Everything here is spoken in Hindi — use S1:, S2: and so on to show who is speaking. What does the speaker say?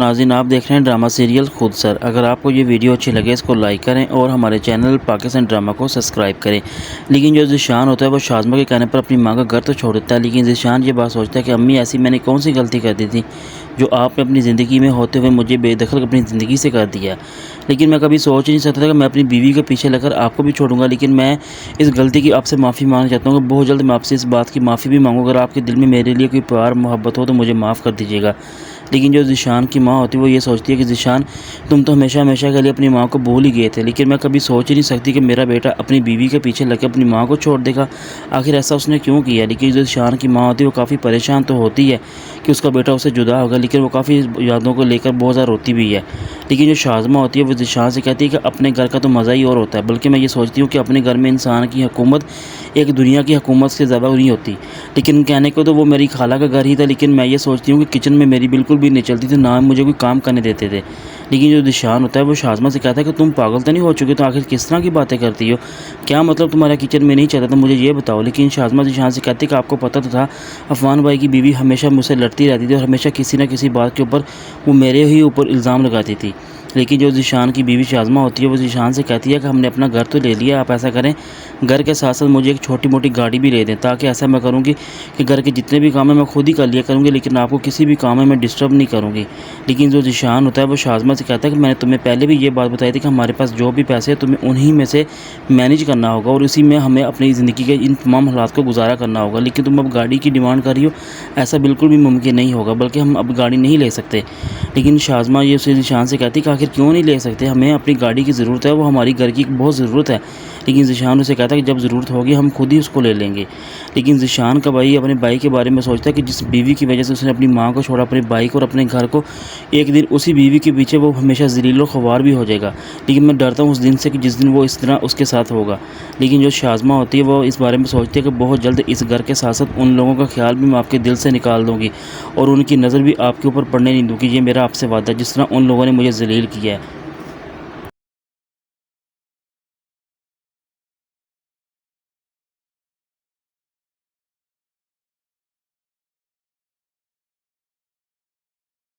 S1: नाज़रीन, आप देख रहे हैं ड्रामा सीरियल खुद सर। अगर आपको ये वीडियो अच्छी लगे इसको लाइक करें और हमारे चैनल पाकिस्तान ड्रामा को सब्सक्राइब करें। लेकिन जो ज़ीशान होता है वो शाज़मा के कहने पर अपनी माँ का घर तो छोड़ देता है, लेकिन ज़ीशान ये बात सोचता है कि अम्मी ऐसी मैंने कौन सी गलती कर दी थी जो आपने अपनी ज़िंदगी में होते हुए मुझे बेदखल अपनी ज़िंदगी से कर दिया। लेकिन मैं कभी सोच ही नहीं सकता था कि मैं अपनी बीवी के पीछे लगकर आपको भी छोड़ूंगा। लेकिन मैं इस गलती की आपसे माफ़ी मांगना चाहता हूँ कि बहुत जल्द मैं आपसे इस बात की माफ़ी भी मांगूँ। अगर आपके दिल में मेरे लिए कोई प्यार मोहब्बत हो तो मुझे माफ़ कर दीजिएगा। लेकिन जो ज़ीशान की माँ होती है वो ये सोचती है कि ज़ीशान, तुम तो हमेशा हमेशा के लिए अपनी माँ को भूल ही गए थे। लेकिन मैं कभी सोच ही नहीं सकती कि मेरा बेटा अपनी बीवी के पीछे लग के अपनी माँ को छोड़ देगा। आखिर ऐसा उसने क्यों किया। लेकिन जो ज़ीशान की माँ होती है वो काफ़ी परेशान तो होती है कि उसका बेटा उससे जुदा होगा, लेकिन वो काफ़ी यादों को लेकर बहुत ज़्यादा रोती भी है। लेकिन जो शाज़मा होती है वो ज़ीशान से कहती है कि अपने घर का तो मज़ा ही और होता है। बल्कि मैं ये सोचती हूँ कि अपने घर में इंसान की हुकूमत एक दुनिया की हुकूमत से ज़्यादा नहीं होती। लेकिन कहने को तो वो मेरी खाला का घर ही था, लेकिन मैं ये सोचती हूँ कि किचन में मेरी बिल्कुल भी नहीं चलती थी, ना मुझे कोई काम करने देते थे। लेकिन जो ज़ीशान होता है वो शाज़मा से कहता है कि तुम पागल तो नहीं हो चुके, तो आखिर किस तरह की बातें करती हो, क्या मतलब तुम्हारा किचन में नहीं चलता था, मुझे ये बताओ। लेकिन शाज़मा ज़ीशान से कहती है कि आपको पता तो था अफवान भाई की बीवी हमेशा मुझसे लड़ती रहती थी और हमेशा किसी न किसी बात के ऊपर वो मेरे ही ऊपर इल्ज़ाम लगाती थी। लेकिन जो ज़ीशान की बीवी शाज़मा होती है वो ज़ीशान से कहती है कि हमने अपना घर तो ले लिया, आप ऐसा करें घर के साथ साथ मुझे एक छोटी मोटी गाड़ी भी ले दें, ताकि ऐसा मैं करूँगी कि घर के जितने भी काम हैं मैं खुद ही कर लिया करूँगी, लेकिन आपको किसी भी काम में मैं डिस्टर्ब नहीं करूँगी। लेकिन जो ज़ीशान होता है वो शाज़मा से कहता है कि मैंने तुम्हें पहले भी ये बात बताई थी कि हमारे पास जो भी पैसे हैं तुम्हें उन्हीं में से मैनेज करना होगा और उसी में हमें अपनी ज़िंदगी के इन तमाम हालात को गुजारा करना होगा। लेकिन तुम अब गाड़ी की डिमांड कर रही हो, ऐसा बिल्कुल भी मुमकिन नहीं होगा, बल्कि हम अब गाड़ी नहीं ले सकते। लेकिन शाज़मा ये उसे ज़ीशान से कहती है कि आखिर क्यों नहीं ले सकते, हमें अपनी गाड़ी की ज़रूरत है, वो हमारी घर की बहुत ज़रूरत है। लेकिन ज़ीशान उसे कहता है कि जब ज़रूरत होगी हम खुद ही उसको ले लेंगे। लेकिन ज़ीशान का भाई अपने भाई के बारे में सोचता है कि जिस बीवी की वजह से उसने अपनी माँ को छोड़ा, अपने भाई को और अपने घर को, एक दिन उसी बीवी के पीछे वो हमेशा ज़लील और ख़वार भी हो जाएगा। लेकिन मैं डरता हूँ उस दिन से कि जिस दिन वो इस तरह उसके साथ होगा। लेकिन जो शाज़मा होती है वो इस बारे में सोचती है कि बहुत जल्द इस घर के साथ साथ उन लोगों का ख्याल भी मैं आपके दिल से निकाल दूँगी और उनकी नज़र भी आपके ऊपर पड़ने नहीं दूँगी। ये मेरा आपसे वादा है, जिस तरह उन लोगों ने मुझे ज़लील किया है।